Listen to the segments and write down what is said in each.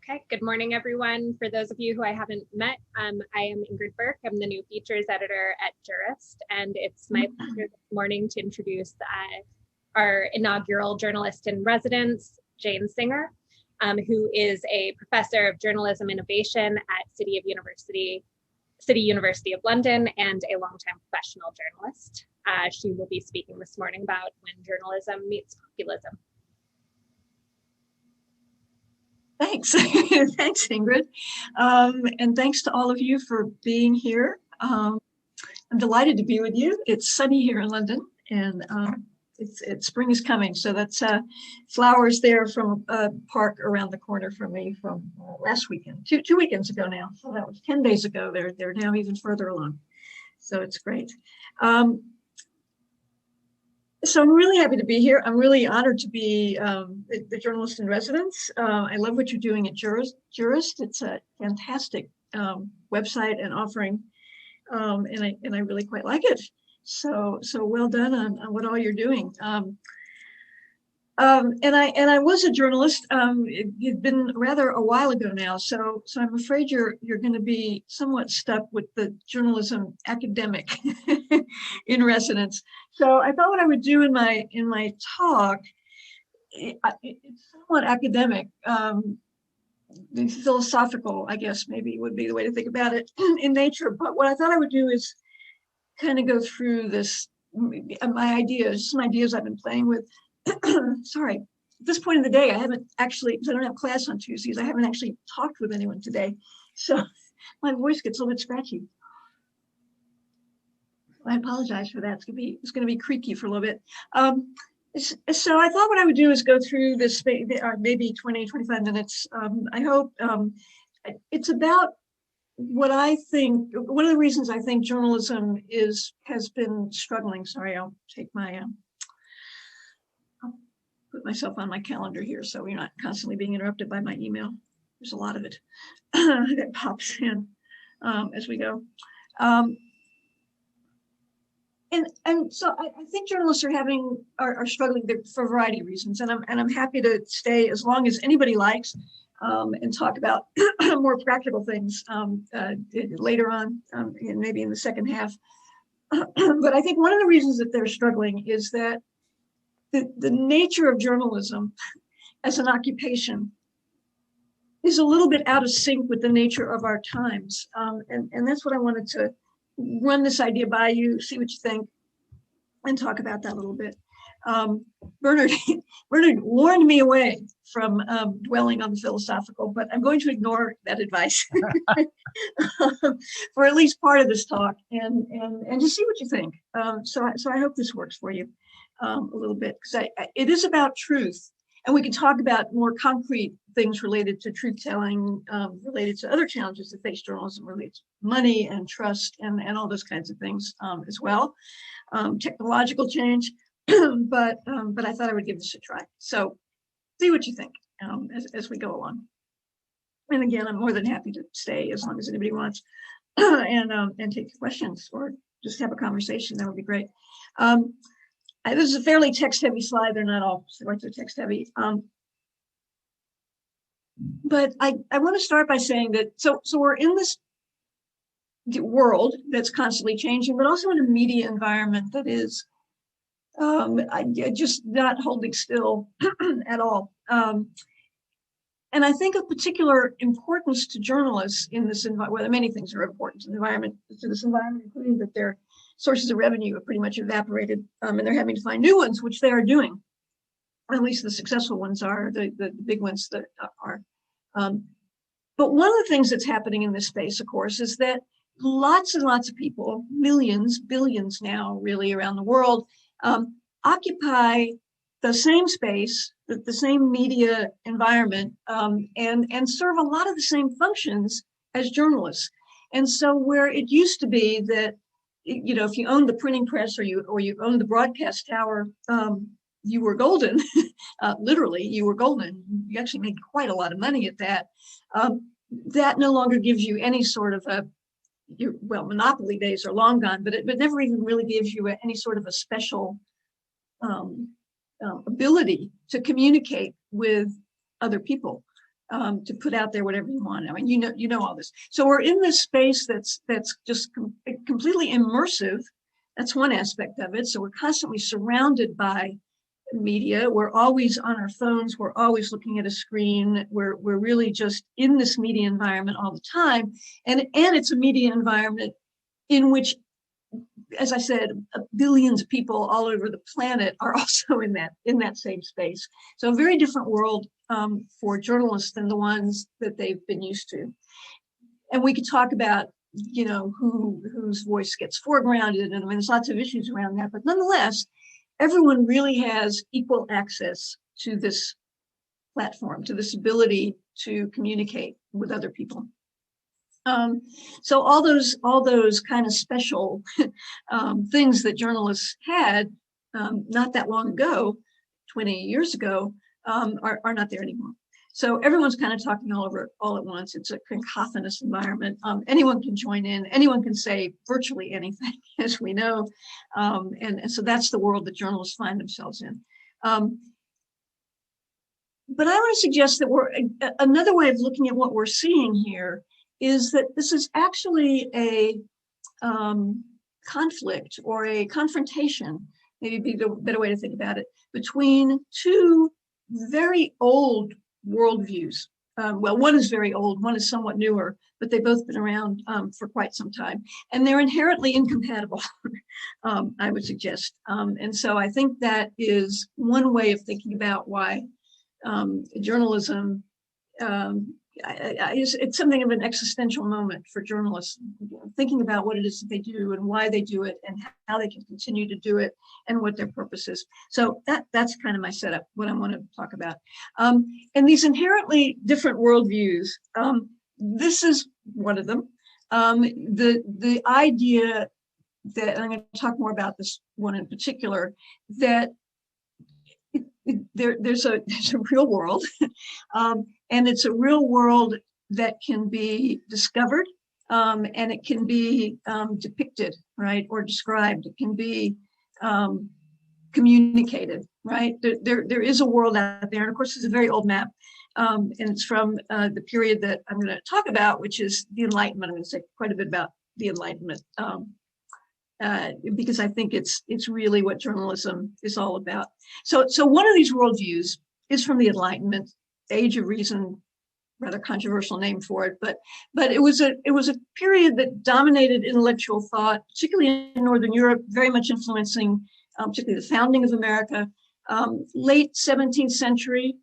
Okay, good morning, everyone. For those of you who I haven't met, I am Ingrid Burke. I'm the new features editor at JURIST, and it's my pleasure this morning to introduce our inaugural journalist in residence, Jane Singer, who is a professor of journalism innovation at City University of London and a longtime professional journalist. She will be speaking this morning about when journalism meets populism. Thanks. Thanks, Ingrid. And thanks to all of you for being here. I'm delighted to be with you. It's sunny here in London, and spring is coming. So that's flowers there from a park around the corner from me from last weekend, two weekends ago now. So that was 10 days ago. They're now even further along. So it's great. So I'm really happy to be here. I'm really honored to be the journalist in residence. I love what you're doing at JURIST. It's a fantastic website and offering, and I really quite like it. So well done on what all you're doing. And I was a journalist. It's been rather a while ago now, so I'm afraid you're going to be somewhat stuck with the journalism academic in residence. So I thought what I would do in my talk, it's somewhat academic, philosophical, I guess maybe would be the way to think about it in nature. But what I thought I would do is kind of go through this, some ideas I've been playing with. Sorry, at this point in the day, I haven't actually, because I don't have class on Tuesdays, I haven't actually talked with anyone today. So my voice gets a little bit scratchy. I apologize for that. It's going to be creaky for a little bit. So I thought what I would do is go through this maybe 20, 25 minutes. I hope it's about what I think, one of the reasons I think journalism has been struggling. Sorry, I'll take my, I'll put myself on my calendar here so we're not constantly being interrupted by my email. There's a lot of it that pops in as we go. And so I think journalists are struggling for a variety of reasons, and I'm happy to stay as long as anybody likes and talk about more practical things later on, maybe in the second half. But I think one of the reasons that they're struggling is that the nature of journalism as an occupation is a little bit out of sync with the nature of our times, and that's what I wanted to run this idea by you, see what you think, and talk about that a little bit. Bernard warned me away from dwelling on the philosophical, but I'm going to ignore that advice for at least part of this talk, and just see what you think. So I hope this works for you a little bit, because it is about truth. And we can talk about more concrete things related to truth-telling, related to other challenges that face journalism, related to money and trust and all those kinds of things as well. Technological change, but I thought I would give this a try. So see what you think as we go along. And again, I'm more than happy to stay as long as anybody wants and take questions or just have a conversation. That would be great. This is a fairly text-heavy slide. They're not all sorts of text-heavy. But I want to start by saying that, so we're in this world that's constantly changing, but also in a media environment that is just not holding still at all. And I think of particular importance to journalists in this environment, well, many things are important to the environment, including that their sources of revenue have pretty much evaporated, and they're having to find new ones, which they are doing. Or at least the successful ones are, the big ones that are. But one of the things that's happening in this space, of course, is that lots and lots of people, millions, billions now really around the world, occupy the same space, the same media environment, and serve a lot of the same functions as journalists. And so where it used to be that, you know, if you owned the printing press or you owned the broadcast tower, you were golden. Literally, you were golden. You actually made quite a lot of money at that. That no longer gives you any sort of monopoly days are long gone, but it never even really gives you any sort of a special ability to communicate with other people. to put out there whatever you want. I mean, you know all this. So we're in this space that's just completely immersive. That's one aspect of it. So we're constantly surrounded by media. We're always on our phones. We're always looking at a screen. We're really just in this media environment all the time. And it's a media environment in which, as I said, billions of people all over the planet are also in that same space. So a very different world for journalists than the ones that they've been used to. And we could talk about, whose voice gets foregrounded, and I mean, there's lots of issues around that. But nonetheless, everyone really has equal access to this platform, to this ability to communicate with other people. So all those kind of special things that journalists had not that long ago, 20 years ago, are not there anymore. So everyone's kind of talking all at once. It's a cacophonous environment. Anyone can join in. Anyone can say virtually anything, as we know. And so that's the world that journalists find themselves in. But I want to suggest that another way of looking at what we're seeing here is that this is actually a conflict or a confrontation, maybe be the better way to think about it, between two very old worldviews. Well, one is very old, one is somewhat newer, but they've both been around for quite some time. And they're inherently incompatible, I would suggest. And so I think that is one way of thinking about why journalism, it's something of an existential moment for journalists, thinking about what it is that they do and why they do it and how they can continue to do it and what their purpose is. So that's kind of my setup, what I want to talk about. And these inherently different worldviews, this is one of them. The idea that, and I'm going to talk more about this one in particular, that there's a real world, and it's a real world that can be discovered, and it can be depicted, right, or described. It can be communicated, right? There is a world out there, and of course, it's a very old map, and it's from the period that I'm going to talk about, which is the Enlightenment. I'm going to say quite a bit about the Enlightenment. Because I think it's really what journalism is all about. So one of these worldviews is from the Enlightenment, Age of Reason, rather controversial name for it, but it was a period that dominated intellectual thought, particularly in Northern Europe, very much influencing particularly the founding of America. Late 17th century,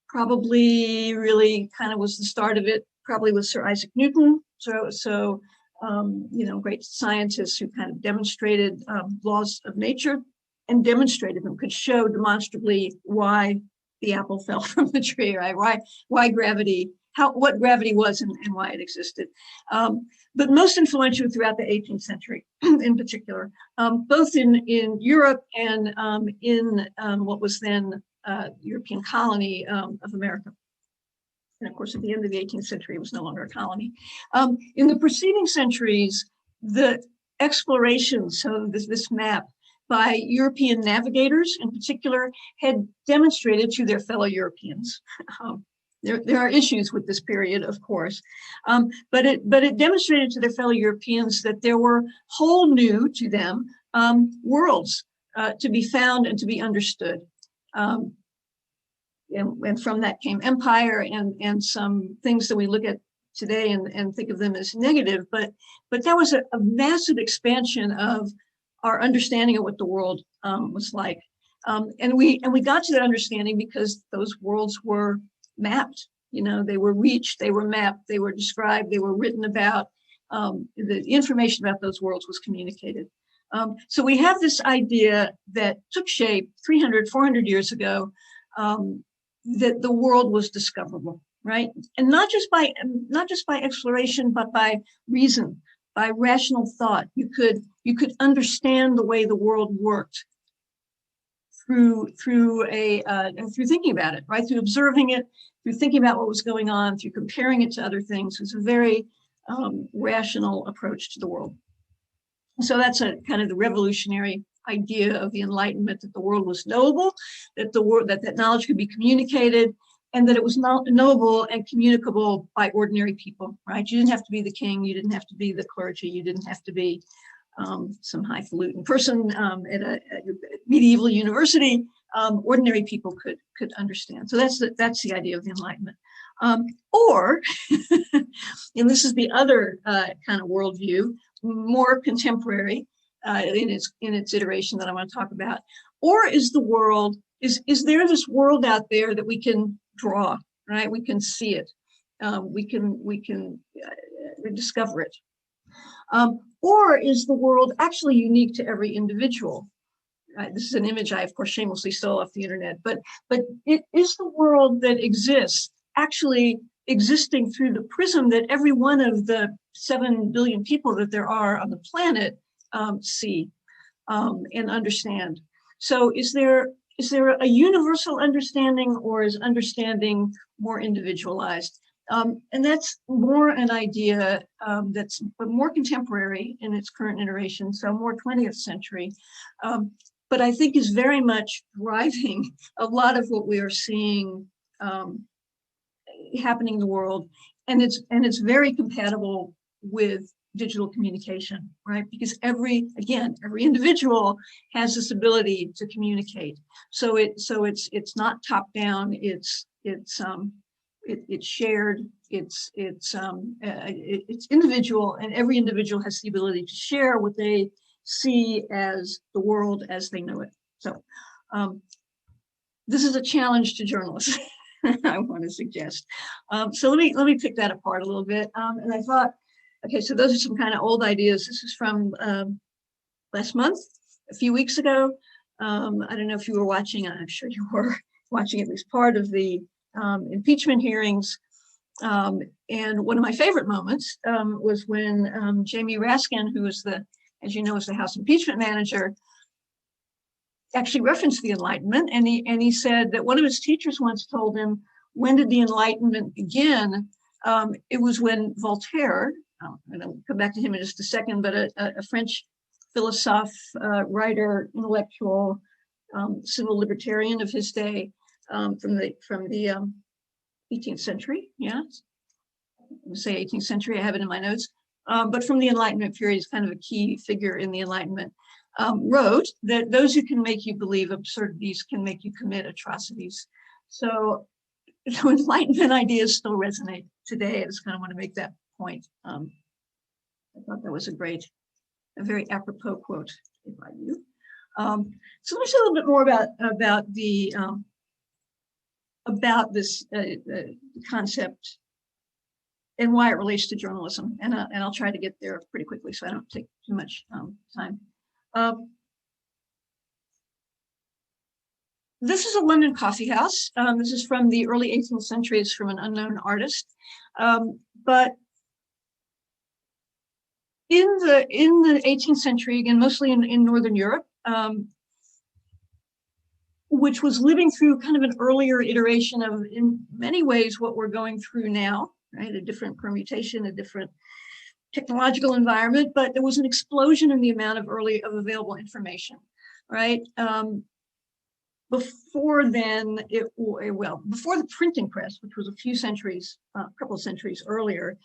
probably really kind of was the start of it, probably with Sir Isaac Newton. So great scientists who kind of demonstrated laws of nature and demonstrated them, could show demonstrably why the apple fell from the tree, right? Why gravity, what gravity was and why it existed. But most influential throughout the 18th century in particular, both in Europe and in what was then European colony of America. And of course, at the end of the 18th century, it was no longer a colony. In the preceding centuries, the explorations, so this map by European navigators in particular, had demonstrated to their fellow Europeans. There are issues with this period, of course, but it demonstrated to their fellow Europeans that there were whole new to them worlds to be found and to be understood. And from that came empire and some things that we look at today and think of them as negative, but that was a massive expansion of our understanding of what the world was like. And we got to that understanding because those worlds were mapped, they were reached, they were mapped, they were described, they were written about. The information about those worlds was communicated. So we have this idea that took shape 300, 400 years ago, that the world was discoverable, right? And not just by exploration, but by reason, by rational thought. You could understand the way the world worked through thinking about it, right? Through observing it, through thinking about what was going on, through comparing it to other things. It's a very rational approach to the world. So that's a kind of the revolutionary idea of the Enlightenment, that the world was knowable, that that knowledge could be communicated, and that it was not knowable and communicable by ordinary people, right? You didn't have to be the king, you didn't have to be the clergy, you didn't have to be some highfalutin person at a medieval university. Ordinary people could understand. So that's the idea of the Enlightenment. Or, and this is the other kind of worldview, more contemporary in its iteration that I want to talk about. Or is the world, is there this world out there that we can draw, right? We can see it. We can discover it. Or is the world actually unique to every individual? This is an image I, of course, shamelessly stole off the internet, but it is the world that exists actually existing through the prism that every one of the 7 billion people that there are on the planet see and understand. So is there a universal understanding, or is understanding more individualized? And that's more an idea that's more contemporary in its current iteration, so more 20th century, but I think is very much driving a lot of what we are seeing happening in the world, and it's very compatible with digital communication, right? Because every individual has this ability to communicate. So it's not top down. It's shared. It's individual, and every individual has the ability to share what they see as the world as they know it. So this is a challenge to journalists. I want to suggest. So let me pick that apart a little bit. And I thought, okay, so those are some kind of old ideas. This is from last month, a few weeks ago. I don't know if you were watching. I'm sure you were watching at least part of the impeachment hearings. And one of my favorite moments was when Jamie Raskin, who is as you know, is the House impeachment manager, actually referenced the Enlightenment, and he said that one of his teachers once told him, when did the Enlightenment begin? It was when Voltaire, and I'll come back to him in just a second, but a French philosophe, writer, intellectual, civil libertarian of his day, from the 18th century, yeah, I say 18th century, I have it in my notes, but from the Enlightenment period, is kind of a key figure in the Enlightenment. Wrote that those who can make you believe absurdities can make you commit atrocities. So Enlightenment ideas still resonate today. I just kind of want to make that point. I thought that was a very apropos quote, if I do. So let me say a little bit more about this concept and why it relates to journalism. And I'll try to get there pretty quickly so I don't take too much time. This is a London coffee house. This is from the early 18th century. It's from an unknown artist. But in the 18th century, again, mostly in Northern Europe, which was living through kind of an earlier iteration of, in many ways, what we're going through now, right? A different permutation, a different technological environment, but there was an explosion in the amount of available information, right? Before then, before the printing press, which was a couple of centuries earlier,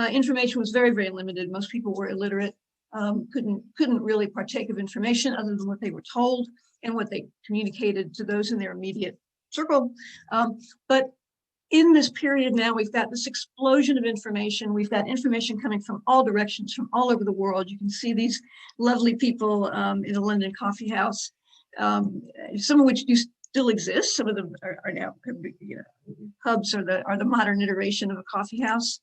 information was very, very limited. Most people were illiterate, couldn't really partake of information other than what they were told and what they communicated to those in their immediate circle. But in this period now, we've got this explosion of information. We've got information coming from all directions, from all over the world. You can see these lovely people in a London coffee house, some of which do still exist. Some of them are now, pubs are the modern iteration of a coffee house,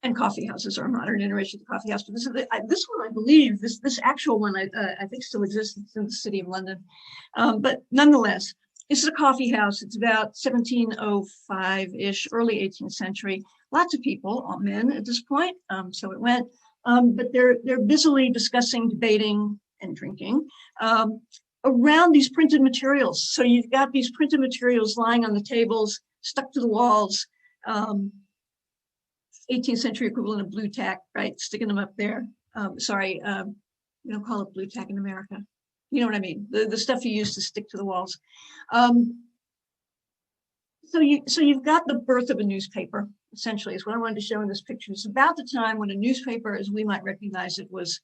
and coffee houses are a modern iteration of the coffee house. But this one, I believe, this actual one, I think still exists. It's in the city of London. But nonetheless, this is a coffee house. It's about 1705-ish, early 18th century. Lots of people, all men at this point, so it went. But they're busily discussing, debating, and drinking around these printed materials. So you've got these printed materials lying on the tables, stuck to the walls, 18th century equivalent of blue tack, right? Sticking them up there. We don't call it blue tack in America. You know what I mean? The stuff you use to stick to the walls. So you've got the birth of a newspaper, essentially, is what I wanted to show in this picture. It's about the time when a newspaper, as we might recognize it, was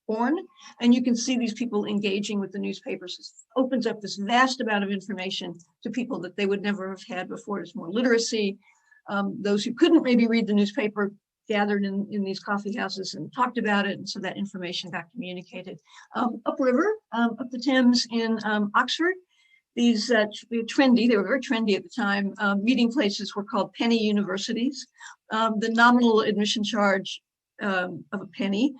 born. And you can see these people engaging with the newspapers. It opens up this vast amount of information to people that they would never have had before. There's more literacy. Those who couldn't maybe read the newspaper gathered in these coffee houses and talked about it. And so that information got communicated. Upriver, up the Thames in Oxford, these trendy, they were very trendy at the time, meeting places were called penny universities. The nominal admission charge of a penny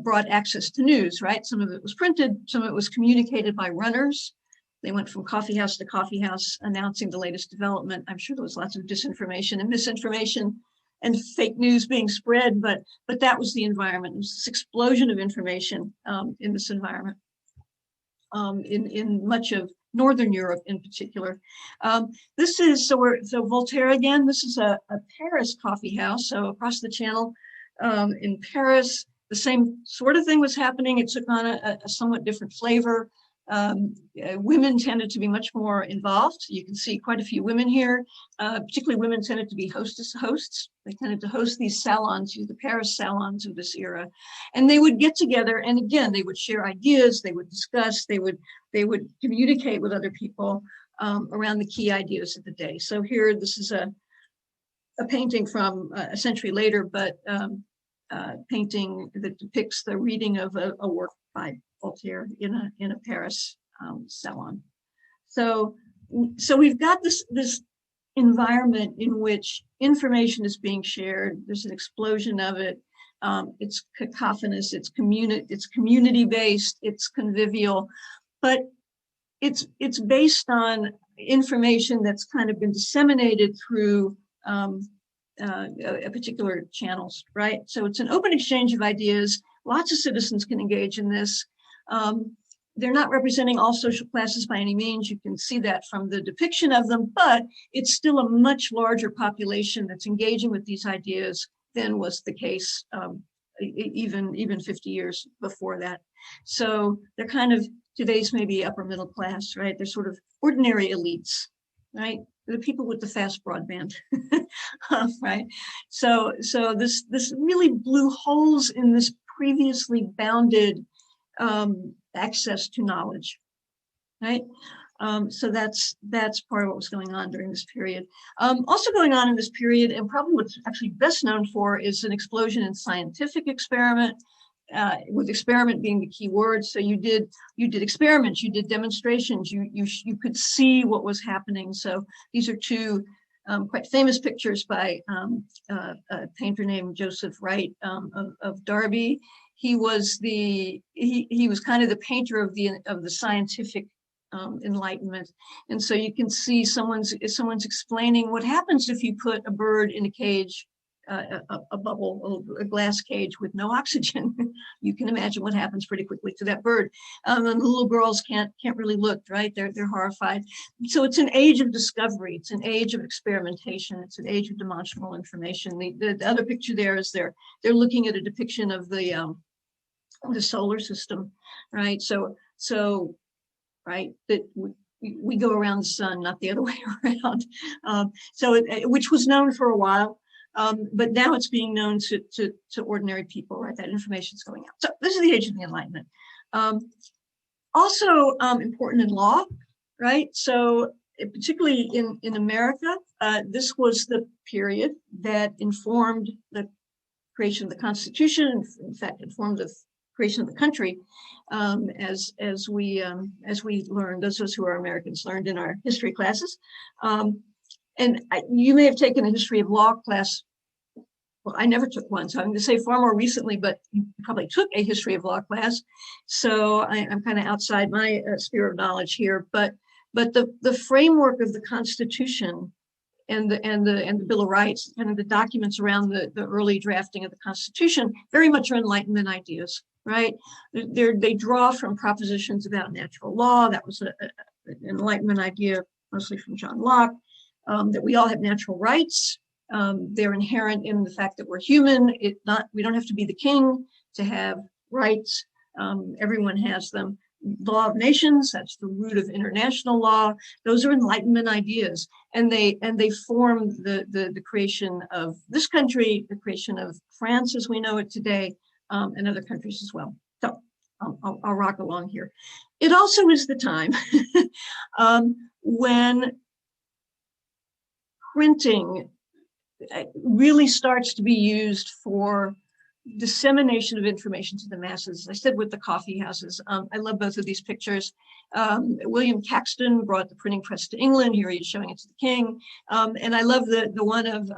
brought access to news, right? Some of it was printed, some of it was communicated by runners. They went from coffee house to coffee house announcing the latest development. I'm sure there was lots of disinformation and misinformation and fake news being spread, but that was the environment. It was this explosion of information in this environment, in much of Northern Europe in particular. This is, so Voltaire again, this is a Paris coffee house. So across the channel in Paris, the same sort of thing was happening. It took on a somewhat different flavor. Women tended to be much more involved. You can see quite a few women here, particularly women tended to be hosts. They tended to host these salons, the Paris salons of this era. And they would get together, and again, they would share ideas, they would discuss, they would communicate with other people around the key ideas of the day. So here, this is a painting from a century later, but painting that depicts the reading of a work by Voltaire in a Paris salon. So we've got this environment in which information is being shared. There's an explosion of it. It's cacophonous. It's community-based. It's convivial, but it's based on information that's kind of been disseminated through particular channels, right? So it's an open exchange of ideas. Lots of citizens can engage in this. They're not representing all social classes by any means. You can see that from the depiction of them, but it's still a much larger population that's engaging with these ideas than was the case even 50 years before that. So they're kind of today's maybe upper middle class, right? They're sort of ordinary elites, right? The people with the fast broadband, right? So this really blew holes in this previously bounded access to knowledge, right? So that's part of what was going on during this period. Also going on in this period, and probably what's actually best known for, is an explosion in scientific experiment, with experiment being the key word. So you did experiments, you did demonstrations, you could see what was happening. So these are two quite famous pictures by a painter named Joseph Wright of Derby. He was kind of the painter of the scientific Enlightenment, and so you can see someone's explaining what happens if you put a bird in a cage, a bubble, a glass cage with no oxygen. You can imagine what happens pretty quickly to that bird. And the little girls can't really look, right? They're horrified. So it's an age of discovery. It's an age of experimentation. It's an age of demonstrable information. The other picture there is they're looking at a depiction of the solar system, right? So right, that we go around the sun, not the other way around. Which was known for a while. But now it's being known to ordinary people, right? That information's going out. So this is the age of the Enlightenment. Also important in law, right? So particularly in America, this was the period that informed the creation of the Constitution. In fact, informed the creation of the country, as we learned, those of us who are Americans learned in our history classes. And you may have taken a history of law class. Well, I never took one, so I'm going to say far more recently, but you probably took a history of law class. So I'm kind of outside my sphere of knowledge here. But the framework of the Constitution and the Bill of Rights, kind of the documents around the early drafting of the Constitution, very much are Enlightenment ideas, right? They draw from propositions about natural law. That was an Enlightenment idea, mostly from John Locke. That we all have natural rights. They're inherent in the fact that we're human. We don't have to be the king to have rights. Everyone has them. law of nations, that's the root of international law. Those are Enlightenment ideas, and they form the creation of this country, the creation of France as we know it today, and other countries as well. So I'll rock along here. It also is the time when printing really starts to be used for dissemination of information to the masses. I said with the coffee houses. I love both of these pictures. William Caxton brought the printing press to England. Here he is showing it to the king. And I love the one of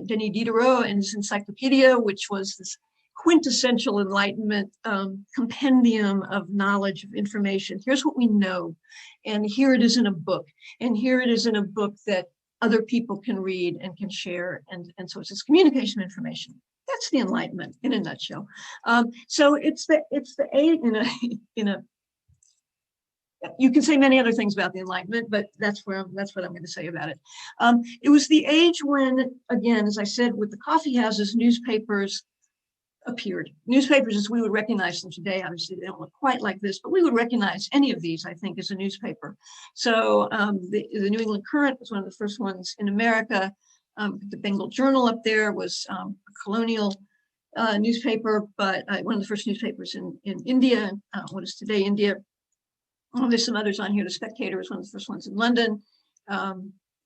Denis Diderot and his encyclopedia, which was this quintessential Enlightenment compendium of knowledge, of information. Here's what we know. And here it is in a book. And here it is in a book that other people can read and can share. And so it's this communication of information. That's the Enlightenment in a nutshell. So it's the age in a you can say many other things about the Enlightenment, but that's what I'm going to say about it. It was the age when, again, as I said, with the coffee houses, newspapers appeared. Newspapers as we would recognize them today, obviously they don't look quite like this, but we would recognize any of these, I think, as a newspaper. So the New England Courant was one of the first ones in America. The Bengal Journal up there was a colonial newspaper, but one of the first newspapers in India, what is today India. There's some others on here. The Spectator was one of the first ones in London.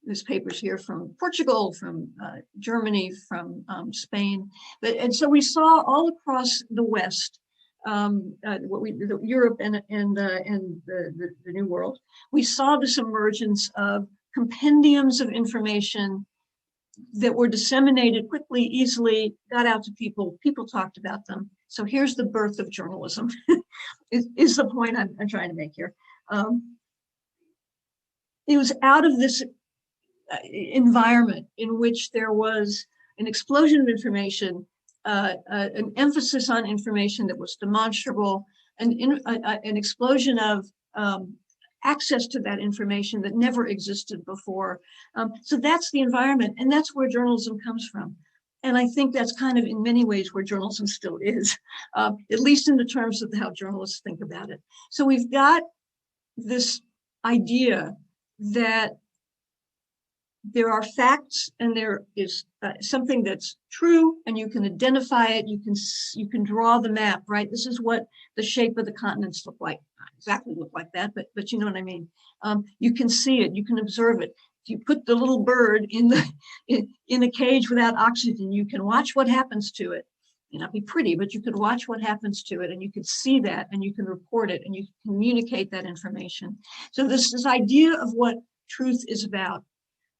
There's papers here from Portugal, from Germany, from Spain. And so we saw all across the West, Europe and the New World, we saw this emergence of compendiums of information that were disseminated quickly, easily, got out to people. People talked about them. So here's the birth of journalism, is the point I'm trying to make here. It was out of this environment in which there was an explosion of information, an emphasis on information that was demonstrable, an explosion of access to that information that never existed before. So that's the environment, and that's where journalism comes from. And I think that's kind of in many ways where journalism still is, at least in the terms of how journalists think about it. So we've got this idea that there are facts and there is something that's true, and you can identify it. You can draw the map, right? This is what the shape of the continents look like. Not exactly look like that, but you know what I mean. You can see it. You can observe it. If you put the little bird in a cage without oxygen, you can watch what happens to it. It may not be pretty, but you could watch what happens to it, and you can see that, and you can report it, and you can communicate that information. So this idea of what truth is about.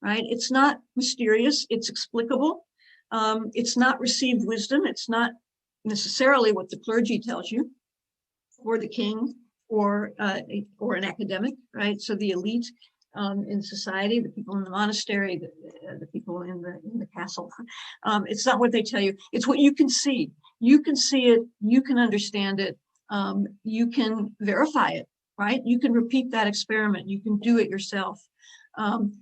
Right? It's not mysterious, it's explicable. It's not received wisdom. It's not necessarily what the clergy tells you, or the king, or an academic, right? So the elite in society, the people in the monastery, the people in the castle. It's not what they tell you. It's what you can see. You can see it. You can understand it. You can verify it, right? You can repeat that experiment. You can do it yourself.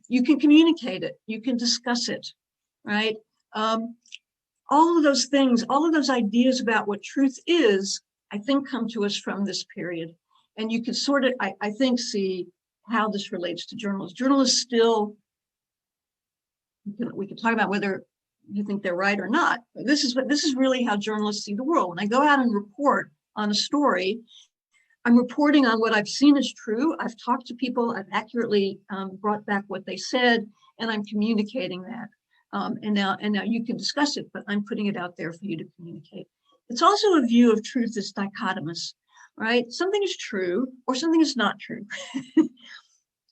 You can communicate it, you can discuss it, right? All of those things, all of those ideas about what truth is, I think come to us from this period. And you can sort of, I think, see how this relates to journalists. Journalists still, we can talk about whether you think they're right or not, but this is really how journalists see the world. When I go out and report on a story, I'm reporting on what I've seen as true. I've talked to people. I've accurately brought back what they said, and I'm communicating that. And now you can discuss it, but I'm putting it out there for you to communicate. It's also a view of truth as dichotomous, right? Something is true or something is not true.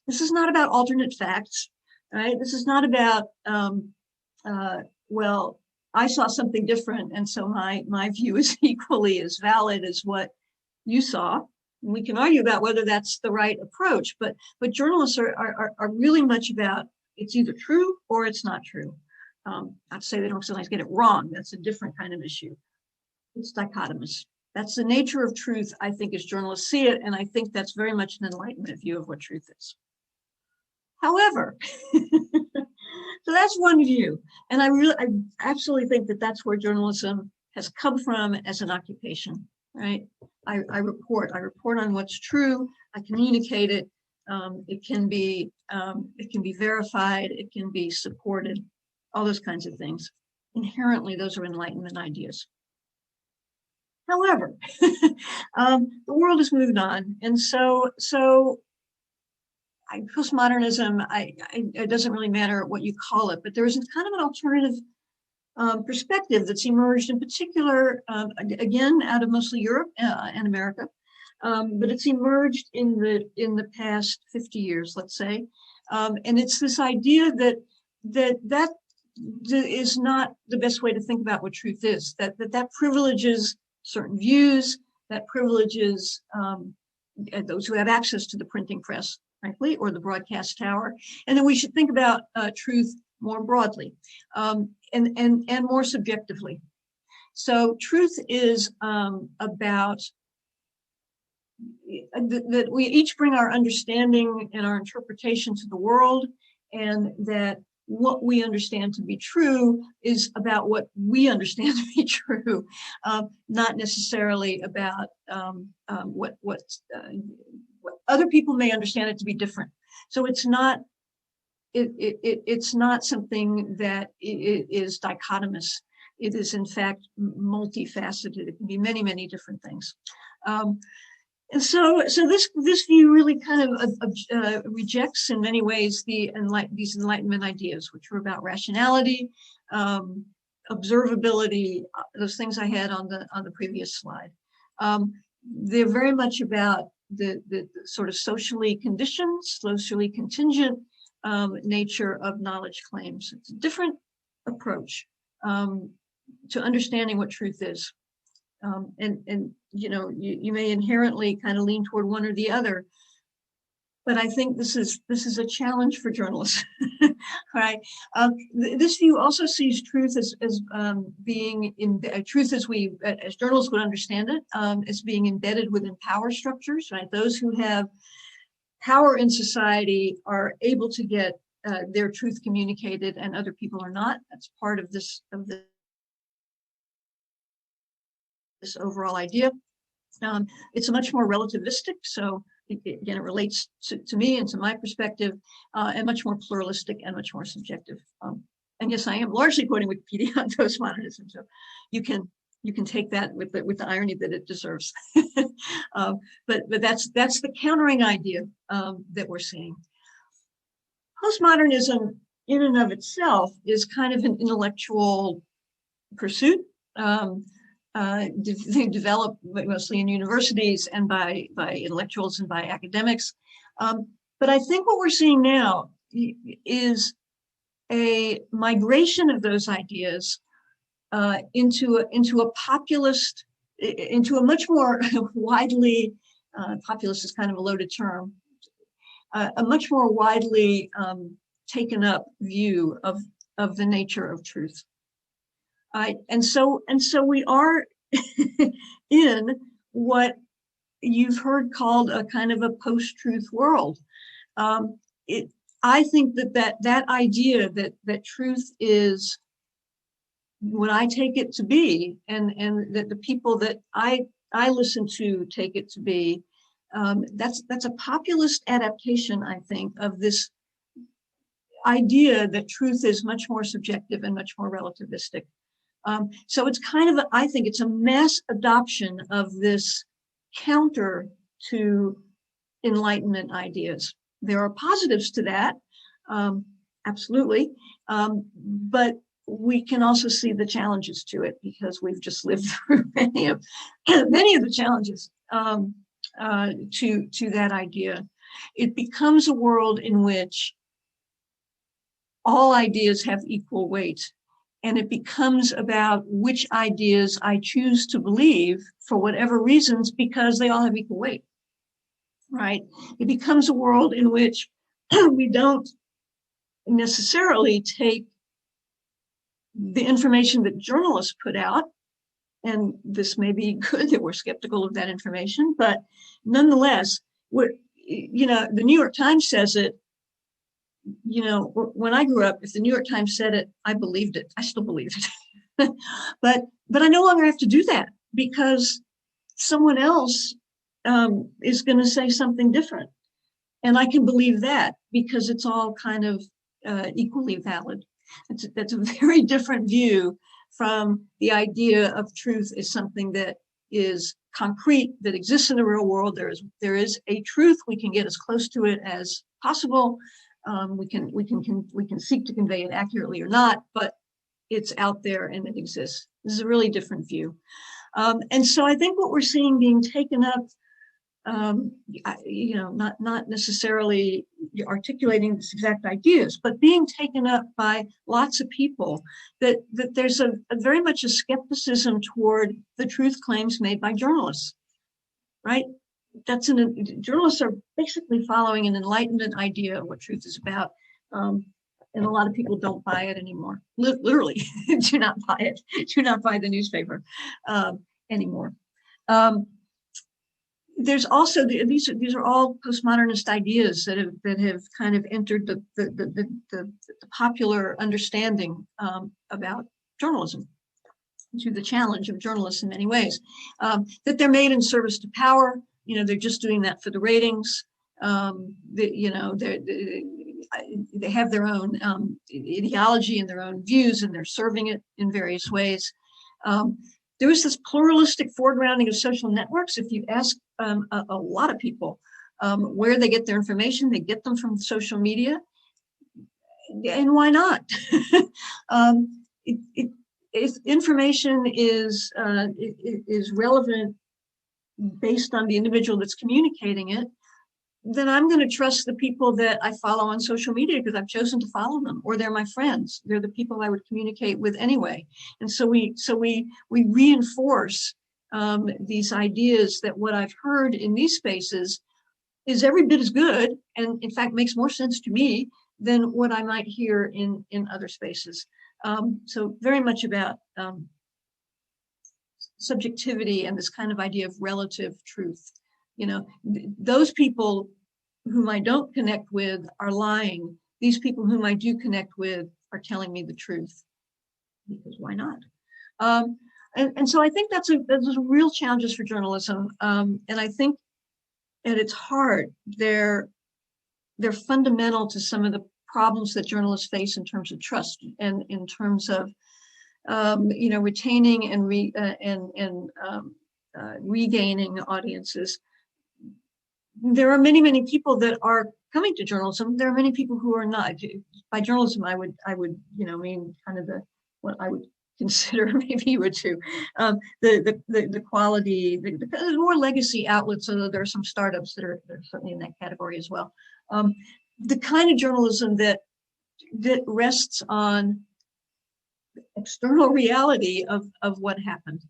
This is not about alternate facts, right? This is not about, well, I saw something different, and so my view is equally as valid as what you saw. We can argue about whether that's the right approach, but journalists are really much about it's either true or it's not true. Not to say they don't sometimes get it wrong. That's a different kind of issue. It's dichotomous. That's the nature of truth, I think, as journalists see it, and I think that's very much an Enlightenment view of what truth is. However, so that's one view, and I absolutely think that that's where journalism has come from as an occupation, right? I report on what's true. I communicate it. It can be verified. It can be supported. All those kinds of things. Inherently, those are Enlightenment ideas. However, the world has moved on, and so postmodernism. It doesn't really matter what you call it, but there is kind of an alternative perspective that's emerged, in particular, again, out of mostly Europe and America, but it's emerged in the past 50 years, let's say, and it's this idea that is not the best way to think about what truth is. That privileges certain views, that privileges those who have access to the printing press, frankly, or the broadcast tower, and then we should think about truth more broadly and more subjectively. So truth is about that we each bring our understanding and our interpretation to the world, and that what we understand to be true is about what we understand to be true, not necessarily about what other people may understand it to be different. So it's not something that is dichotomous. It is in fact multifaceted. It can be many, many different things. And so this view really kind of rejects in many ways these Enlightenment ideas, which were about rationality, observability, those things I had on the previous slide. They're very much about the sort of socially conditioned, socially contingent nature of knowledge claims. It's a different approach to understanding what truth is. And you know, you may inherently kind of lean toward one or the other, but I think this is a challenge for journalists, right? This view also sees truth as being truth as journalists would understand it, as being embedded within power structures, right? Those who have power in society are able to get their truth communicated, and other people are not. That's part of this overall idea. It's much more relativistic, so again, it relates to me and to my perspective, and much more pluralistic and much more subjective. And yes, I am largely quoting Wikipedia on postmodernism, so you can take that with the irony that it deserves. But that's the countering idea that we're seeing. Postmodernism, in and of itself, is kind of an intellectual pursuit. Developed mostly in universities and by intellectuals and by academics. But I think what we're seeing now is a migration of those ideas into a populist, into a much more widely, populist is kind of a loaded term, a much more widely taken up view of the nature of truth. And so we are in what you've heard called a kind of a post-truth world. I think that idea that truth is what I take it to be, and that the people that I listen to take it to be, that's a populist adaptation, I think, of this idea that truth is much more subjective and much more relativistic. So it's kind of, I think it's a mass adoption of this counter to Enlightenment ideas. There are positives to that, absolutely, but we can also see the challenges to it, because we've just lived through many of the challenges to that idea. It becomes a world in which all ideas have equal weight. And it becomes about which ideas I choose to believe for whatever reasons, because they all have equal weight, right? It becomes a world in which we don't necessarily take the information that journalists put out, and this may be good that we're skeptical of that information, but nonetheless, the New York Times says it. You know, when I grew up, if the New York Times said it, I believed it. I still believe it. but I no longer have to do that, because someone else is going to say something different. And I can believe that because it's all kind of equally valid. That's a very different view from the idea of truth as something that is concrete, that exists in the real world. There is a truth. We can get as close to it as possible. We can seek to convey it accurately or not, but it's out there and it exists. This is a really different view. And so I think what we're seeing being taken up, not necessarily articulating these exact ideas, but being taken up by lots of people, that there's a very much a skepticism toward the truth claims made by journalists, right? Journalists are basically following an Enlightenment idea of what truth is about. And a lot of people don't buy it anymore. Literally, do not buy it. Do not buy the newspaper anymore. There's also these are all postmodernist ideas that have kind of entered the popular understanding about journalism, to the challenge of journalists in many ways. That they're made in service to power. They're just doing that for the ratings. They have their own ideology and their own views, and they're serving it in various ways. There is this pluralistic foregrounding of social networks. If you ask a lot of people where they get their information, they get them from social media. And why not? If information is relevant based on the individual that's communicating it, then I'm going to trust the people that I follow on social media because I've chosen to follow them, or they're my friends. They're the people I would communicate with anyway. And so we reinforce these ideas that what I've heard in these spaces is every bit as good, and in fact makes more sense to me than what I might hear in other spaces. So very much about subjectivity and this kind of idea of relative truth. Those people whom I don't connect with are lying. These people whom I do connect with are telling me the truth, because why not? And so I think that's a real challenges for journalism. And I think at its heart, they're fundamental to some of the problems that journalists face in terms of trust and in terms of retaining and regaining audiences. There are many people that are coming to journalism. There are many people who are not. By journalism, I would mean kind of what I would consider, maybe you would too, the quality, the more legacy outlets. Although there are some startups that are certainly in that category as well. The kind of journalism that rests on external reality of what happened.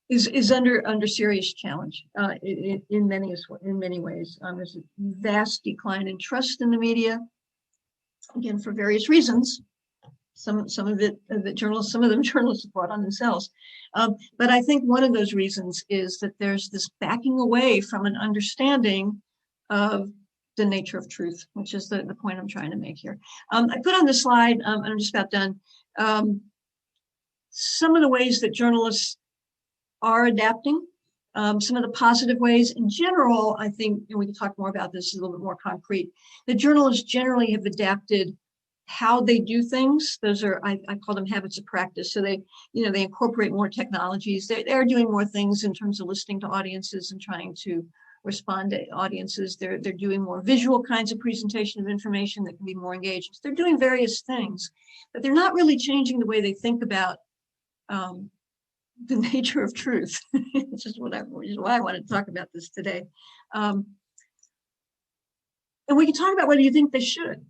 Is under serious challenge in many ways. There's a vast decline in trust in the media, again for various reasons. Some of them journalists brought on themselves, but I think one of those reasons is that there's this backing away from an understanding of the nature of truth, which is the point I'm trying to make here. I put on the slide, I'm just about done, some of the ways that journalists are adapting, some of the positive ways. In general, I think, and we can talk more about this a little bit more concrete, the journalists generally have adapted how they do things. Those are, I call them habits of practice. So they incorporate more technologies. They're doing more things in terms of listening to audiences and trying to respond to audiences. They're doing more visual kinds of presentation of information that can be more engaging. So they're doing various things, but they're not really changing the way they think about the nature of truth, which is why I want to talk about this today. And we can talk about whether you think they should.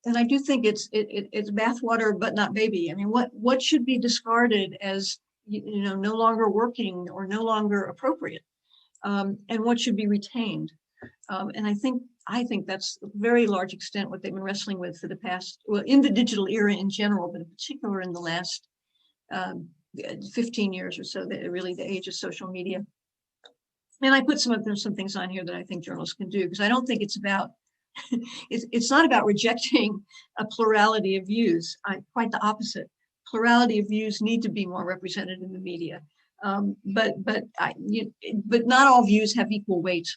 And I do think it's bathwater, but not baby. I mean, what should be discarded as no longer working or no longer appropriate, and what should be retained? And I think that's a very large extent what they've been wrestling with for the past, well, in the digital era in general, but in particular in the last 15 years or so, really the age of social media. And I put some things on here that I think journalists can do, because I don't think it's about, it's not about rejecting a plurality of views. Quite the opposite. plurality of views need to be more represented in the media. But not all views have equal weight,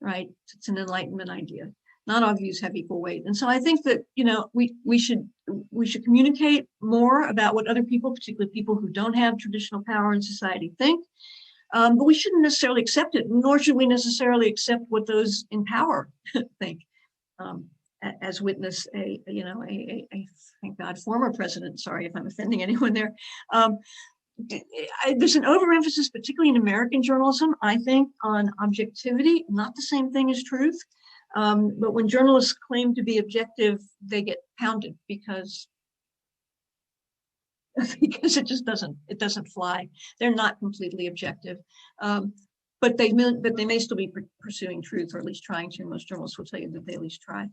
right? It's an Enlightenment idea. Not all views have equal weight. And so I think that, we should communicate more about what other people, particularly people who don't have traditional power in society, think. But we shouldn't necessarily accept it, nor should we necessarily accept what those in power think. As witness thank God, former president, sorry if I'm offending anyone there. There's an overemphasis, particularly in American journalism, I think, on objectivity, not the same thing as truth. But when journalists claim to be objective, they get pounded because it just doesn't fly. They're not completely objective. But they may still be pursuing truth, or at least trying to. Most journalists will tell you that they at least try.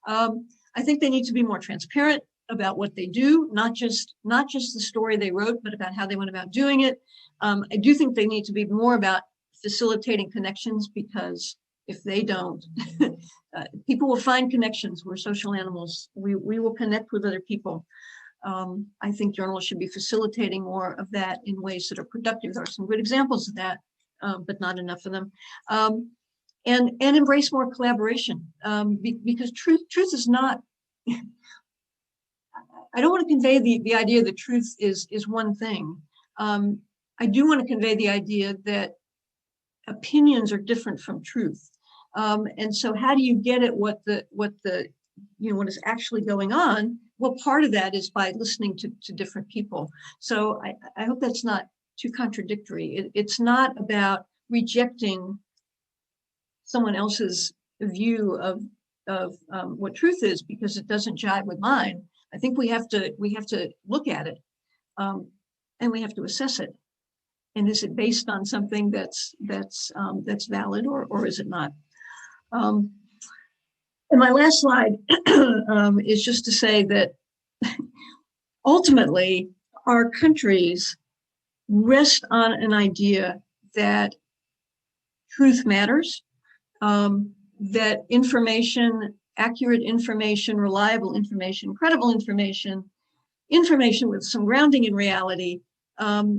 I think they need to be more transparent about what they do, not just the story they wrote, but about how they went about doing it. I do think they need to be more about facilitating connections, because if they don't, people will find connections. We're social animals. We will connect with other people. I think journalists should be facilitating more of that in ways that are productive. There are some good examples of that, but not enough of them. And embrace more collaboration, because truth is not. I don't want to convey the idea that truth is one thing. I do want to convey the idea that opinions are different from truth. And so how do you get at what is actually going on? Well, part of that is by listening to different people. So I hope that's not too contradictory. It's not about rejecting someone else's view of what truth is because it doesn't jive with mine. I think we have to look at it, and we have to assess it. And is it based on something that's valid, or is it not? And my last slide is just to say that ultimately our countries rest on an idea that truth matters, that information, accurate information, reliable information, credible information with some grounding in reality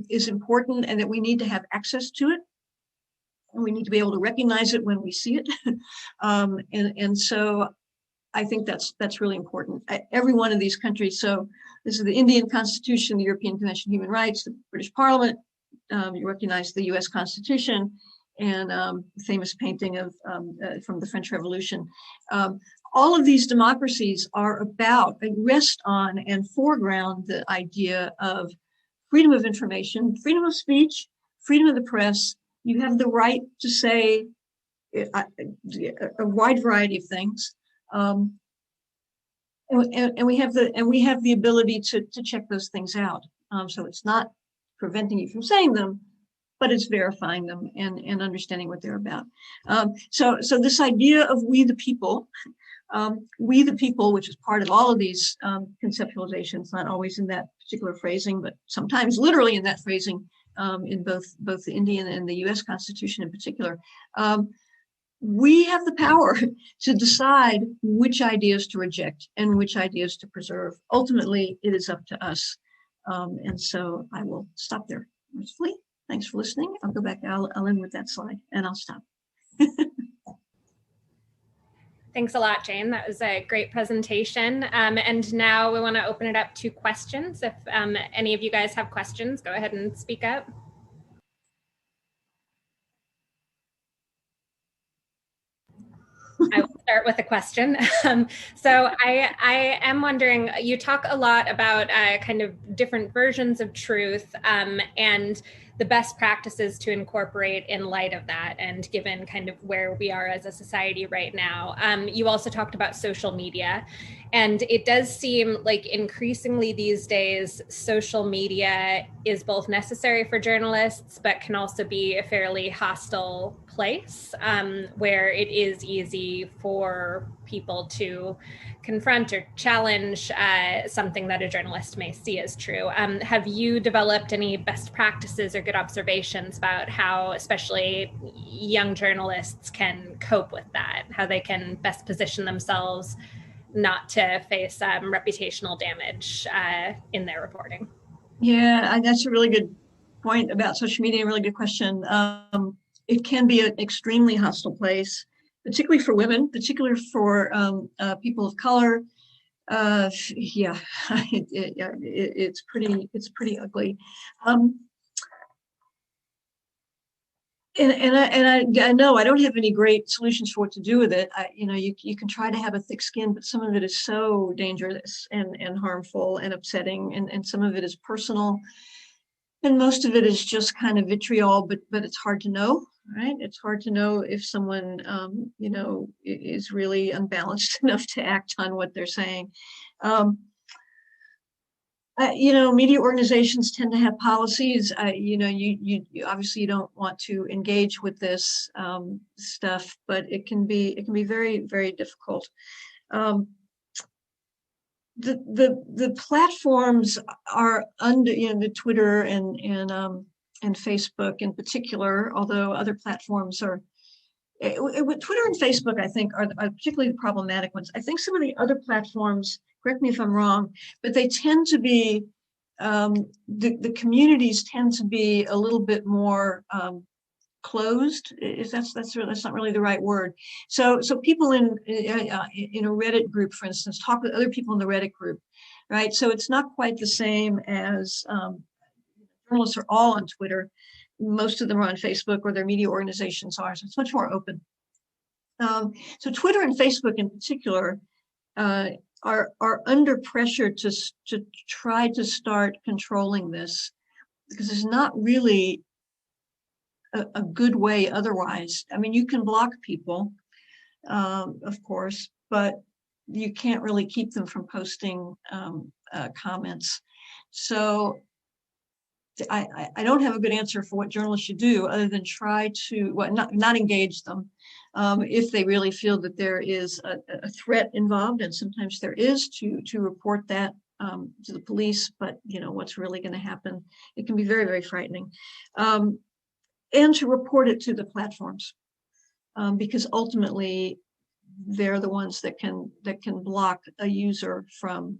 is important, and that we need to have access to it. And we need to be able to recognize it when we see it. And so I think that's really important. Every one of these countries, so this is the Indian Constitution, the European Convention on Human Rights, the British Parliament, you recognize the US Constitution, and the famous painting of from the French Revolution. All of these democracies are about, they rest on and foreground the idea of freedom of information, freedom of speech, freedom of the press. You have the right to say a wide variety of things, and we have the ability to check those things out. So it's not preventing you from saying them, but it's verifying them and understanding what they're about. So this idea of we the people, which is part of all of these conceptualizations, not always in that particular phrasing, but sometimes literally in that phrasing, in both the Indian and the US Constitution in particular. We have the power to decide which ideas to reject and which ideas to preserve. Ultimately, it is up to us. And so I will stop there. Mercifully. Thanks for listening. I'll go back, I'll end with that slide and I'll stop. Thanks a lot, Jane. That was a great presentation. And now we want to open it up to questions. If any of you guys have questions, go ahead and speak up. I will start with a question. So I am wondering, you talk a lot about kind of different versions of truth and the best practices to incorporate in light of that, and given kind of where we are as a society right now. You also talked about social media, and it does seem like increasingly these days, social media is both necessary for journalists, but can also be a fairly hostile place where it is easy for people to confront or challenge something that a journalist may see as true. Have you developed any best practices or good observations about how especially young journalists can cope with that, how they can best position themselves not to face reputational damage in their reporting? Yeah, that's a really good point about social media. A really good question. It can be an extremely hostile place, particularly for women, particularly for people of color. Yeah, it's pretty ugly. Um, I know I don't have any great solutions for what to do with it. You can try to have a thick skin, but some of it is so dangerous and harmful and upsetting, and some of it is personal. And most of it is just kind of vitriol, but it's hard to know, right? It's hard to know if someone, is really unbalanced enough to act on what they're saying. Um, Media organizations tend to have policies. You obviously you don't want to engage with this stuff, but it can be very, very difficult. Um, the platforms are under, the Twitter and Facebook in particular, although other platforms are, with Twitter and Facebook, I think are particularly the problematic ones. I think some of the other platforms, correct me if I'm wrong, but they tend to be, the communities tend to be a little bit more closed. Is that's not really the right word. So people in a Reddit group, for instance, talk with other people in the Reddit group, right? So it's not quite the same as journalists are all on Twitter. Most of them are on Facebook, or their media organizations are. So it's much more open. So Twitter and Facebook in particular are under pressure to try to start controlling this, because there's not really a good way otherwise. I mean, you can block people, of course, but you can't really keep them from posting comments. So I don't have a good answer for what journalists should do, other than try to not engage them if they really feel that there is a threat involved, and sometimes there is, to report that to the police. But what's really going to happen? It can be very, very frightening. And to report it to the platforms, because ultimately they're the ones that can block a user from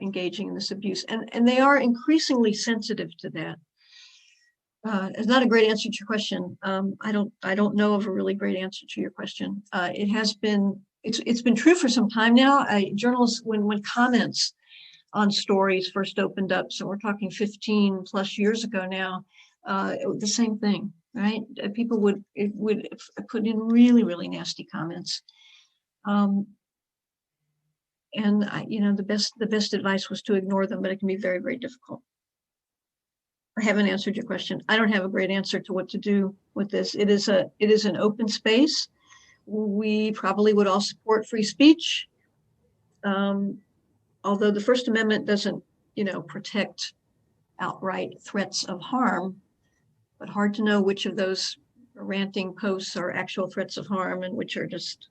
engaging in this abuse, and they are increasingly sensitive to that. It's not a great answer to your question. I don't know of a really great answer to your question. It's been true for some time now. Journalists, when comments on stories first opened up, so we're talking 15 plus years ago now, the same thing, right? People would put in really, really nasty comments. And the best advice was to ignore them, but it can be very, very difficult. I haven't answered your question. I don't have a great answer to what to do with this. It is an open space. We probably would all support free speech, although the First Amendment doesn't, protect outright threats of harm. But hard to know which of those ranting posts are actual threats of harm and which are just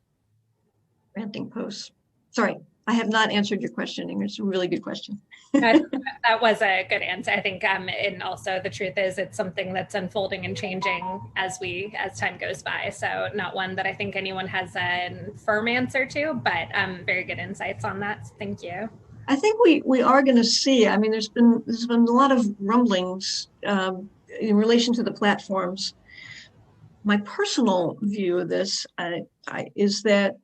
ranting posts. Sorry, I have not answered your question. It's a really good question. That was a good answer, I think. And also the truth is it's something that's unfolding and changing as time goes by. So not one that I think anyone has a firm answer to, but very good insights on that. Thank you. I think we are going to see. I mean, there's been a lot of rumblings in relation to the platforms. My personal view of this is that,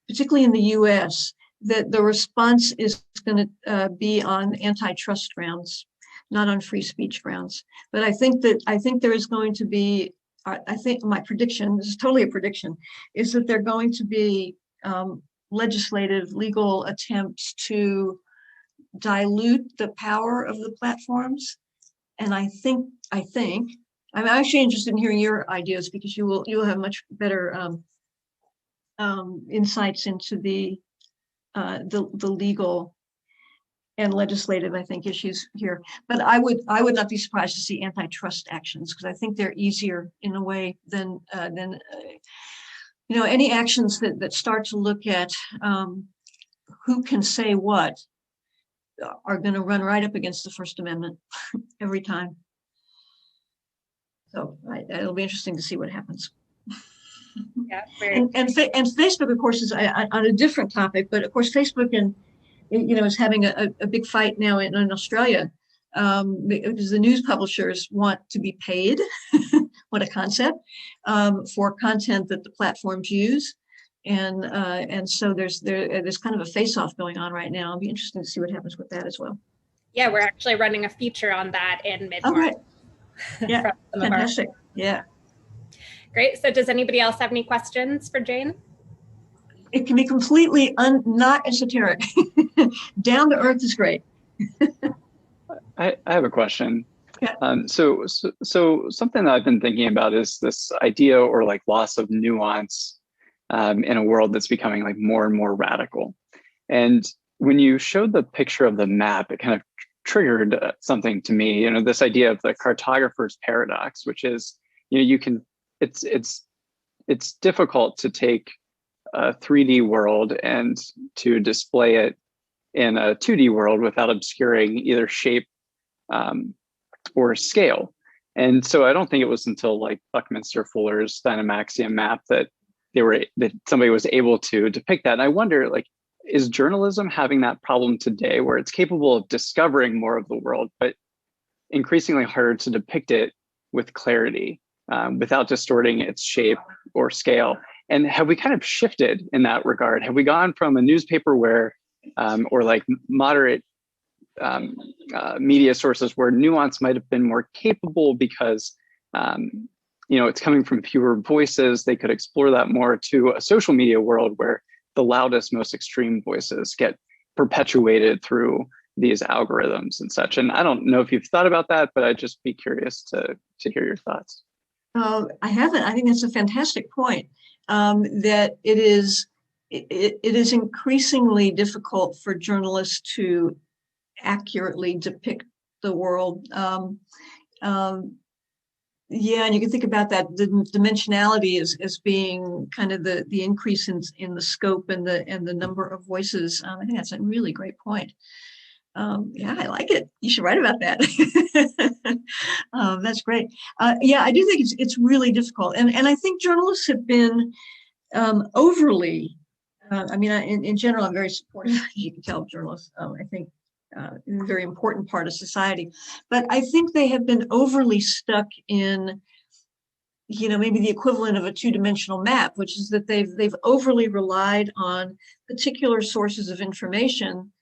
particularly in the U.S., that the response is going to be on antitrust grounds, not on free speech grounds. But I think there is going to be. I think my prediction, this is totally a prediction, is that there are going to be legislative, legal attempts to dilute the power of the platforms. And I think I'm actually interested in hearing your ideas, because you'll have much better insights into the legal and legislative, I think, issues here. But I would not be surprised to see antitrust actions, because I think they're easier in a way than any actions that start to look at who can say what are going to run right up against the First Amendment every time. So it'll be interesting to see what happens. Yeah, and Facebook, of course, is on a different topic, but of course Facebook is having a big fight now in Australia because the news publishers want to be paid. What a concept, for content that the platforms use. And so there's kind of a face-off going on right now. It'll be interesting to see what happens with that as well. Yeah, we're actually running a feature on that in mid-March. Oh, great. Yeah, fantastic. Yeah. Great. So does anybody else have any questions for Jane? It can be completely not esoteric. Down to earth is great. I have a question. Yeah. So something that I've been thinking about is this idea or like loss of nuance in a world that's becoming like more and more radical. And when you showed the picture of the map, it kind of triggered something to me. You know, this idea of the cartographer's paradox, which is, you know, you can it's difficult to take a 3D world and to display it in a 2D world without obscuring either shape or scale. And so I don't think it was until like Buckminster Fuller's Dynamaxium map that somebody was able to depict that. And I wonder, like, is journalism having that problem today where it's capable of discovering more of the world, but increasingly harder to depict it with clarity without distorting its shape or scale? And have we kind of shifted in that regard? Have we gone from a newspaper where, or like moderate media sources where nuance might have been more capable because you know, it's coming from fewer voices, they could explore that more, to a social media world where the loudest, most extreme voices get perpetuated through these algorithms and such? And I don't know if you've thought about that, but I'd just be curious to hear your thoughts. I haven't. I think that's a fantastic point. That it is increasingly difficult for journalists to accurately depict the world. Yeah, and you can think about that, the dimensionality as being kind of the increase in the scope and the number of voices. I think that's a really great point. Yeah, I like it. You should write about that. That's great. Yeah, I do think it's really difficult, and I think journalists have been overly. I mean, in general, I'm very supportive. You can tell journalists. I think. A very important part of society, but I think they have been overly stuck in, you know, maybe the equivalent of a two-dimensional map, which is that they've overly relied on particular sources of information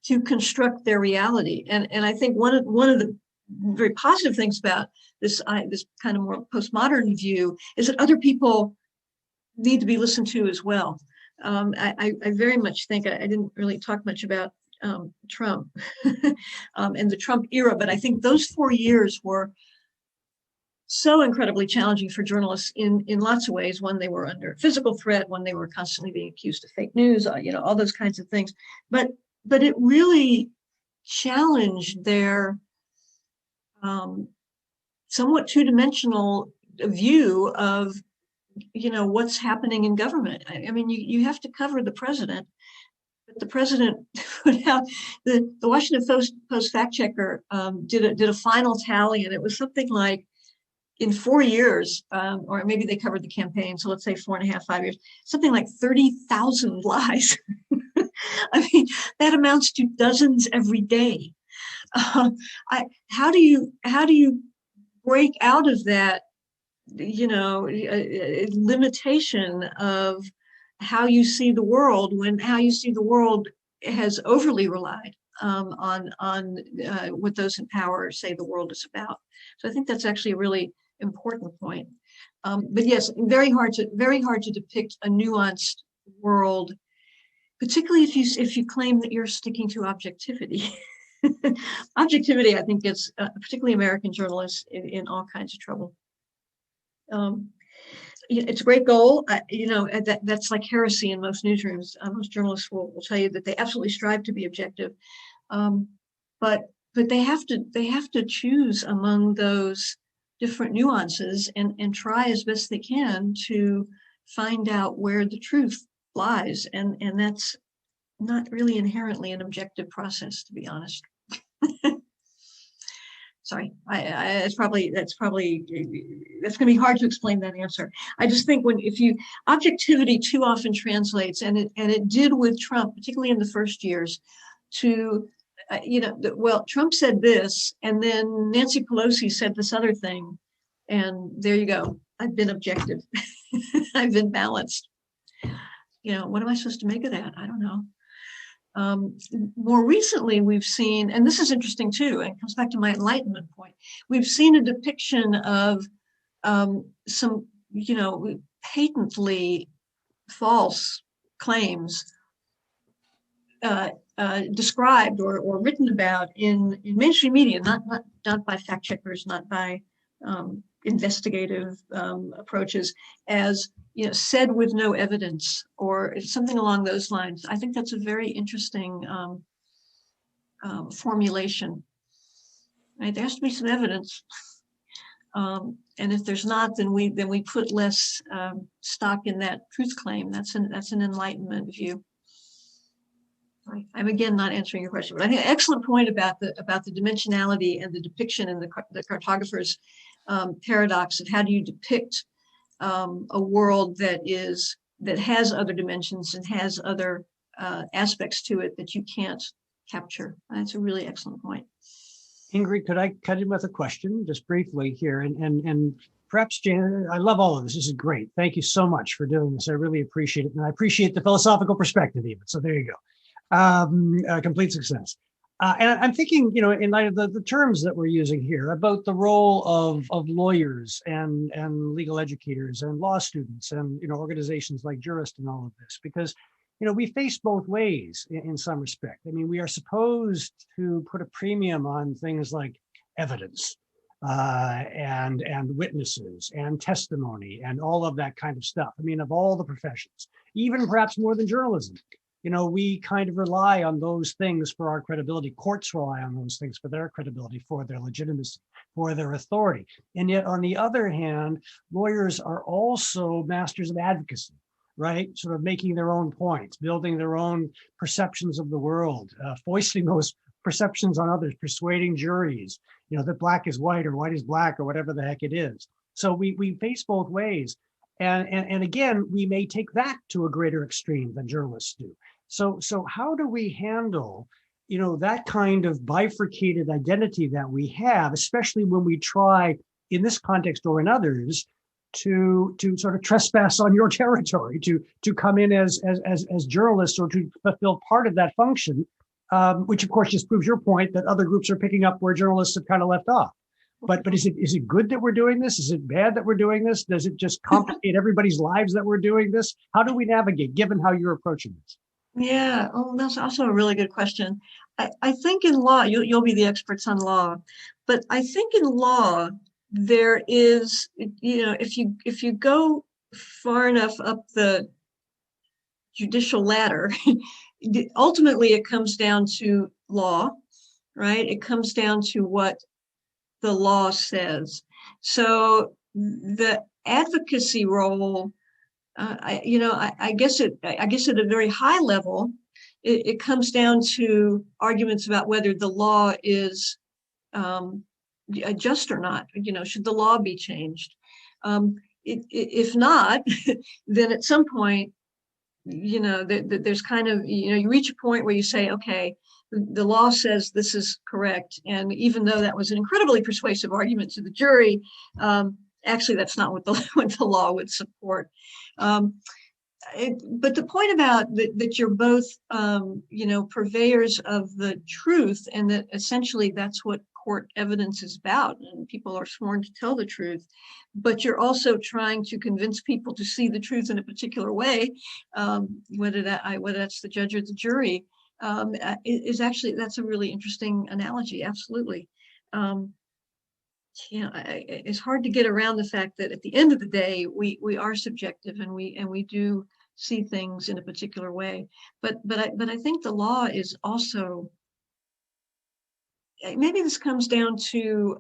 to construct their reality. And I think one of the very positive things about this kind of more postmodern view is that other people need to be listened to as well. I very much think I didn't really talk much about Trump and the Trump era, but I think those 4 years were so incredibly challenging for journalists in lots of ways. One, they were under physical threat. One, they were constantly being accused of fake news. You know, all those kinds of things. But it really challenged their somewhat two-dimensional view of, you know, what's happening in government. I mean, you have to cover the president. The president put out the Washington Post fact checker did a final tally, and it was something like in 4 years, or maybe they covered the campaign, so let's say 4.5, 5 years, something like 30,000 lies. I mean, that amounts to dozens every day. How do you break out of that, you know, limitation of how you see the world when how you see the world has overly relied on what those in power say the world is about? So I think that's actually a really important point. But yes, very hard to depict a nuanced world, particularly if you claim that you're sticking to objectivity. Objectivity, I think, gets particularly American journalists in all kinds of trouble. It's a great goal. You know, that's like heresy in most newsrooms. Most journalists will tell you that they absolutely strive to be objective, but they have to choose among those different nuances and try as best they can to find out where the truth lies, and that's not really inherently an objective process, to be honest. Sorry, that's going to be hard to explain that answer. I just think objectivity too often translates, and it did with Trump, particularly in the first years, to well, Trump said this, and then Nancy Pelosi said this other thing, and there you go. I've been objective. I've been balanced. What am I supposed to make of that? I don't know. More recently, we've seen, and this is interesting too, and it comes back to my Enlightenment point. We've seen a depiction of some, patently false claims described or written about in mainstream media, not by fact checkers, not by investigative approaches, as said with no evidence or something along those lines. I think that's a very interesting formulation. Right? There has to be some evidence, and if there's not, then we put less stock in that truth claim. That's an Enlightenment view. I'm again not answering your question, but I think an excellent point about the dimensionality and the depiction in the cartographer's paradox of how do you depict a world that has other dimensions and has other aspects to it that you can't capture. That's a really excellent point. Ingrid, could I cut in with a question just briefly here? And perhaps, Janet, I love all of this. This is great. Thank you so much for doing this. I really appreciate it. And I appreciate the philosophical perspective even. So there you go. Complete success. And I'm thinking, in light of the terms that we're using here about the role of lawyers and legal educators and law students and, organizations like JURIST and all of this, because, we face both ways in some respect. I mean, we are supposed to put a premium on things like evidence and witnesses and testimony and all of that kind of stuff. I mean, of all the professions, even perhaps more than journalism. We kind of rely on those things for our credibility. Courts rely on those things for their credibility, for their legitimacy, for their authority. And yet, on the other hand, lawyers are also masters of advocacy, right? Sort of making their own points, building their own perceptions of the world, foisting those perceptions on others, persuading juries, that black is white or white is black or whatever the heck it is. So we face both ways. And again, we may take that to a greater extreme than journalists do. So how do we handle, that kind of bifurcated identity that we have, especially when we try in this context or in others to sort of trespass on your territory, to come in as journalists or to fulfill part of that function, which of course just proves your point that other groups are picking up where journalists have kind of left off. But is it good that we're doing this? Is it bad that we're doing this? Does it just complicate everybody's lives that we're doing this? How do we navigate, given how you're approaching this? Yeah, that's also a really good question. I think in law, you'll be the experts on law, but I think in law, there is, if you go far enough up the judicial ladder, ultimately it comes down to law, right? It comes down to what the law says. So the advocacy role, I guess at a very high level, it comes down to arguments about whether the law is just or not. Should the law be changed? If not, then at some point, there's kind of, you reach a point where you say, okay, the law says this is correct. And even though that was an incredibly persuasive argument to the jury, actually, that's not what the law would support. But the point about that you're both, purveyors of the truth, and that essentially that's what court evidence is about, and people are sworn to tell the truth, but you're also trying to convince people to see the truth in a particular way, whether that's the judge or the jury, is actually, that's a really interesting analogy. Absolutely. It's hard to get around the fact that at the end of the day, we are subjective, and we do see things in a particular way. But I think the law is also, maybe this comes down to,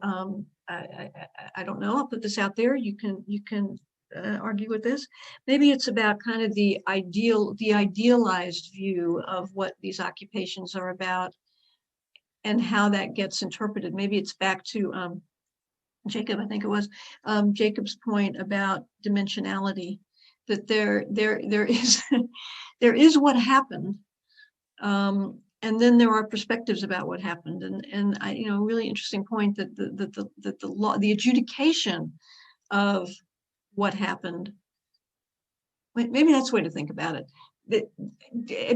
I don't know, I'll put this out there. You can argue with this. Maybe it's about kind of the idealized view of what these occupations are about and how that gets interpreted. Maybe it's back to Jacob, I think it was Jacob's point about dimensionality, that there is there is what happened, and then there are perspectives about what happened. And I, really interesting point that the law, the adjudication of what happened. Maybe that's the way to think about it.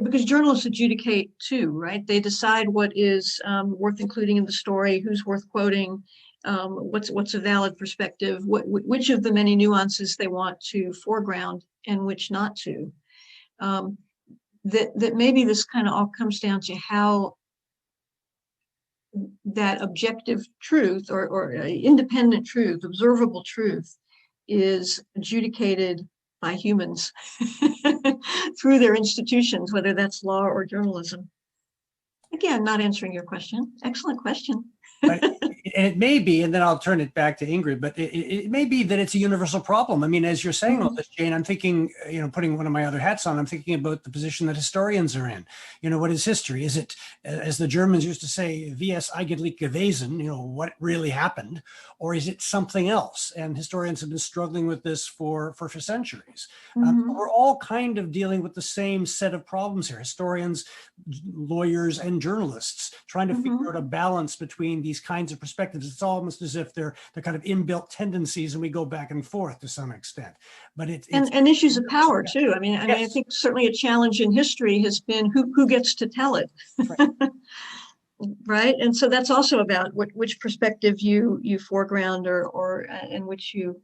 Because journalists adjudicate too, right? They decide what is worth including in the story, who's worth quoting, what's a valid perspective, which of the many nuances they want to foreground and which not to. That maybe this kind of all comes down to how that objective truth or independent truth, observable truth, is adjudicated by humans through their institutions, whether that's law or journalism. Again, not answering your question. Excellent question. And it may be, and then I'll turn it back to Ingrid, but it may be that it's a universal problem. I mean, as you're saying all this, Jane, I'm thinking, putting one of my other hats on, I'm thinking about the position that historians are in. What is history? Is it, as the Germans used to say, wie es eigentlich gewesen, what really happened? Or is it something else? And historians have been struggling with this for centuries. We're all kind of dealing with the same set of problems here. Historians, lawyers, and journalists trying to figure out a balance between these kinds of perspectives. It's almost as if they're kind of inbuilt tendencies, and we go back and forth to some extent. But it's issues of power too. I mean, I think certainly a challenge in history has been who gets to tell it, right? Right, and so that's also about which perspective you foreground or and which you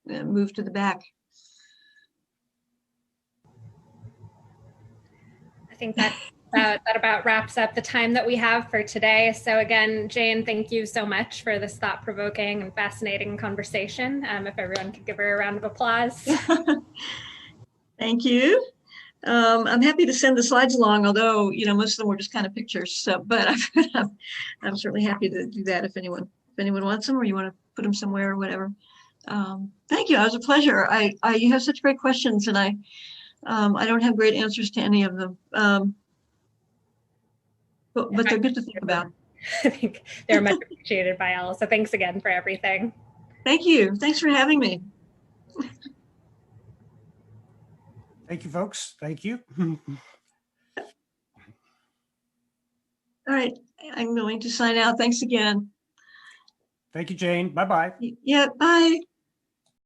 move to the back. I think that about wraps up the time that we have for today. So again, Jane, thank you so much for this thought-provoking and fascinating conversation. If everyone could give her a round of applause. Thank you. I'm happy to send the slides along, although most of them were just kind of pictures. So, but I'm certainly happy to do that if anyone wants them, or you want to put them somewhere or whatever. Thank you. It was a pleasure. You have such great questions, and I don't have great answers to any of them. But they're good to think about. I think they're much appreciated by all. So thanks again for everything. Thank you. Thanks for having me. Thank you, folks. Thank you. All right. I'm going to sign out. Thanks again. Thank you, Jane. Bye-bye. Yeah, bye.